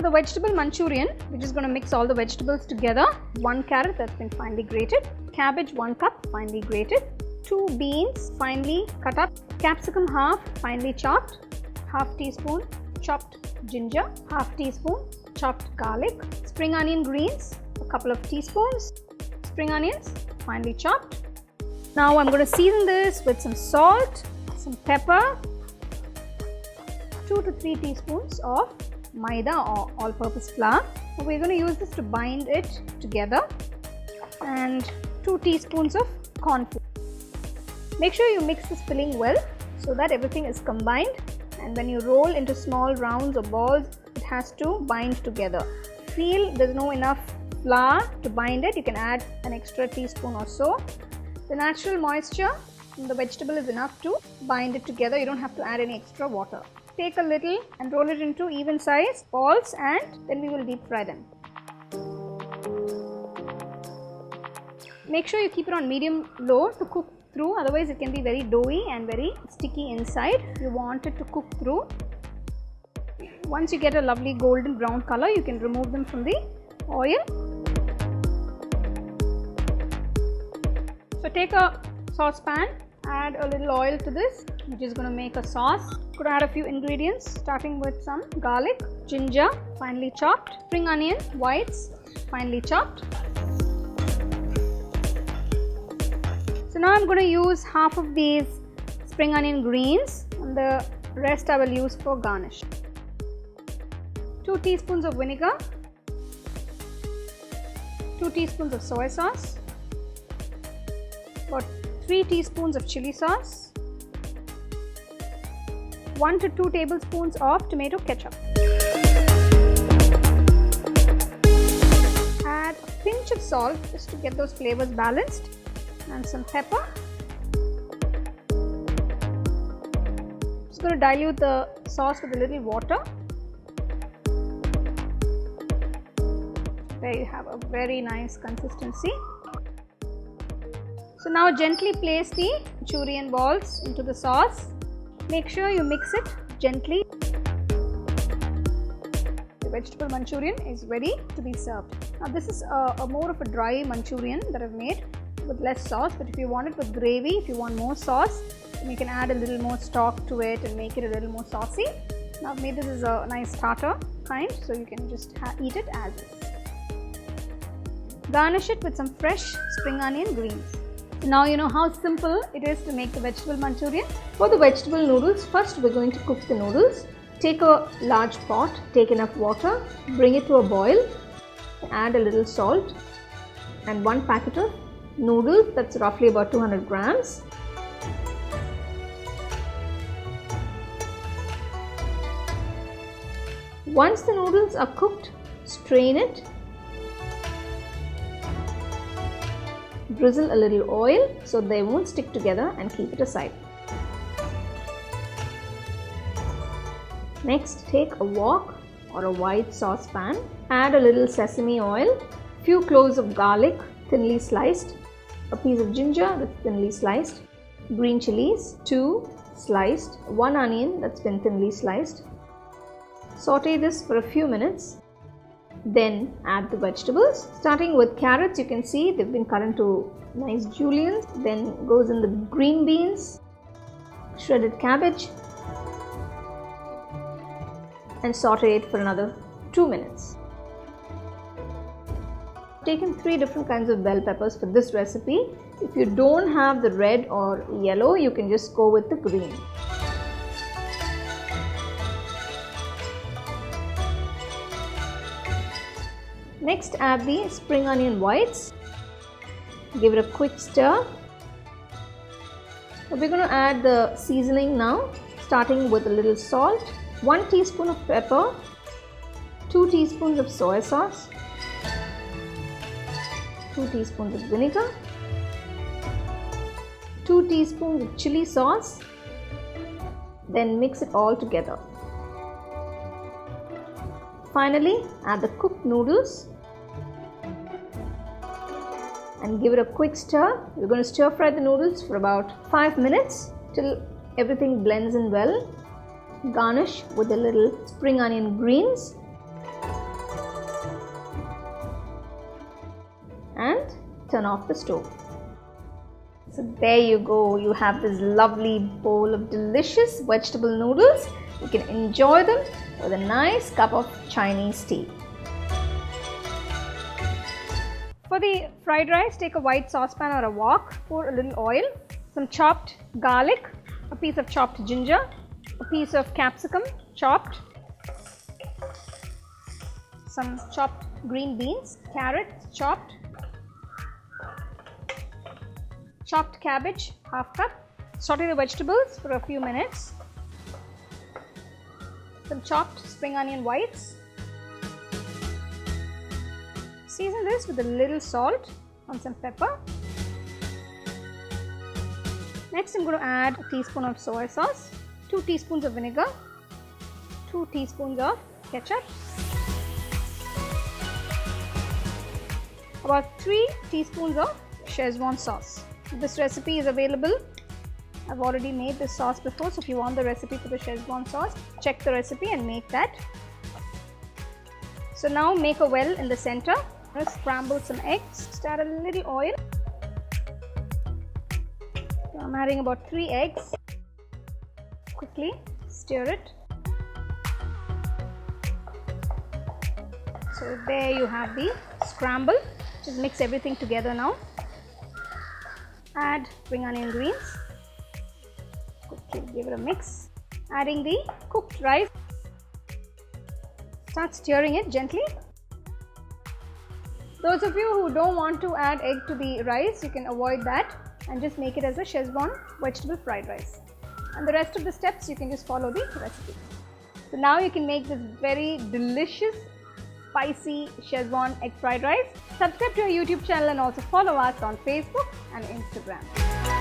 For the vegetable Manchurian, we're just going to mix all the vegetables together. 1 carrot that's been finely grated, cabbage 1 cup finely grated, 2 beans finely cut up, capsicum half finely chopped, half teaspoon chopped ginger, half teaspoon chopped garlic, spring onion greens, a couple of teaspoons, spring onions finely chopped. Now I'm going to season this with some salt, some pepper, 2 to 3 teaspoons of MAIDA or all-purpose flour. We're going to use this to bind it together, and 2 teaspoons of corn flour. Make sure you mix this filling well so that everything is combined, and when you roll into small rounds or balls, it has to bind together. Feel there's no enough flour to bind it, you can add an extra teaspoon or so. The natural moisture in the vegetable is enough to bind it together. You don't have to add any extra water. Take a little and roll it into even size balls, and then we will deep fry them. Make sure you keep it on medium-low to cook through, otherwise it can be very doughy and very sticky inside. You want it to cook through. Once you get a lovely golden brown color, you can remove them from the oil. So take a saucepan, add a little oil to this, which is going to make a sauce. Could add a few ingredients, starting with some garlic, ginger finely chopped, spring onion whites finely chopped. So now I'm going to use half of these spring onion greens, and the rest I will use for garnish. 2 teaspoons of vinegar, 2 teaspoons of soy sauce, about 3 teaspoons of chili sauce, 1 to 2 tablespoons of tomato ketchup. Add a pinch of salt just to get those flavors balanced, and some pepper. Just going to dilute the sauce with a little water. There you have a very nice consistency. So now gently place the Manchurian balls into the sauce. Make sure you mix it gently. The vegetable Manchurian is ready to be served. Now this is a more of a dry Manchurian that I've made with less sauce, but if you want it with gravy, if you want more sauce, then you can add a little more stock to it and make it a little more saucy. Now I've made this as a nice starter kind, so you can just eat it as is. Garnish it with some fresh spring onion greens. Now you know how simple it is to make the vegetable Manchurian. For the vegetable noodles, first we're going to cook the noodles. Take a large pot, take enough water, bring it to a boil, add a little salt and 1 packet of noodles, that's roughly about 200 grams. Once the noodles are cooked, strain it. Drizzle a little oil so they won't stick together, and keep it aside. Next, take a wok or a wide saucepan, add a little sesame oil, few cloves of garlic thinly sliced, a piece of ginger that's thinly sliced, green chilies 2 sliced, 1 onion that's been thinly sliced. Saute this for a few minutes. Then add the vegetables. Starting with carrots, you can see they've been cut into nice juliennes. Then goes in the green beans, shredded cabbage, and saute it for another 2 minutes. I've taken 3 different kinds of bell peppers for this recipe. If you don't have the red or yellow, you can just go with the green. Next, add the spring onion whites. Give it a quick stir. We're going to add the seasoning now, starting with a little salt, 1 teaspoon of pepper, 2 teaspoons of soy sauce, 2 teaspoons of vinegar, 2 teaspoons of chili sauce. Then mix it all together. Finally, add the cooked noodles and give it a quick stir. We're going to stir fry the noodles for about 5 minutes till everything blends in well. Garnish with a little spring onion greens. and turn off the stove. So there you go, you have this lovely bowl of delicious vegetable noodles. You can enjoy them with a nice cup of Chinese tea. For the fried rice, take a white saucepan or a wok, pour a little oil, some chopped garlic, a piece of chopped ginger, a piece of capsicum chopped, some chopped green beans, carrots chopped, chopped cabbage, half cup. Saute the vegetables for a few minutes. Some chopped spring onion whites. Season this with a little salt and some pepper. Next, I'm going to add a teaspoon of soy sauce, 2 teaspoons of vinegar, 2 teaspoons of ketchup, about 3 teaspoons of Schezwan sauce. This recipe is available. I've already made this sauce before, so if you want the recipe for the Schezwan sauce, check the recipe and make that. So now make a well in the center. Let's scramble some eggs. Just add a little oil. So I'm adding about 3 eggs. Quickly stir it. So there you have the scramble. Just mix everything together now. Add spring onion greens. Quickly give it a mix. Adding the cooked rice. Start stirring it gently. Those of you who don't want to add egg to the rice, you can avoid that and just make it as a Schezwan vegetable fried rice. And the rest of the steps you can just follow the recipe. So now you can make this very delicious spicy Schezwan egg fried rice. Subscribe to our YouTube channel and also follow us on Facebook and Instagram.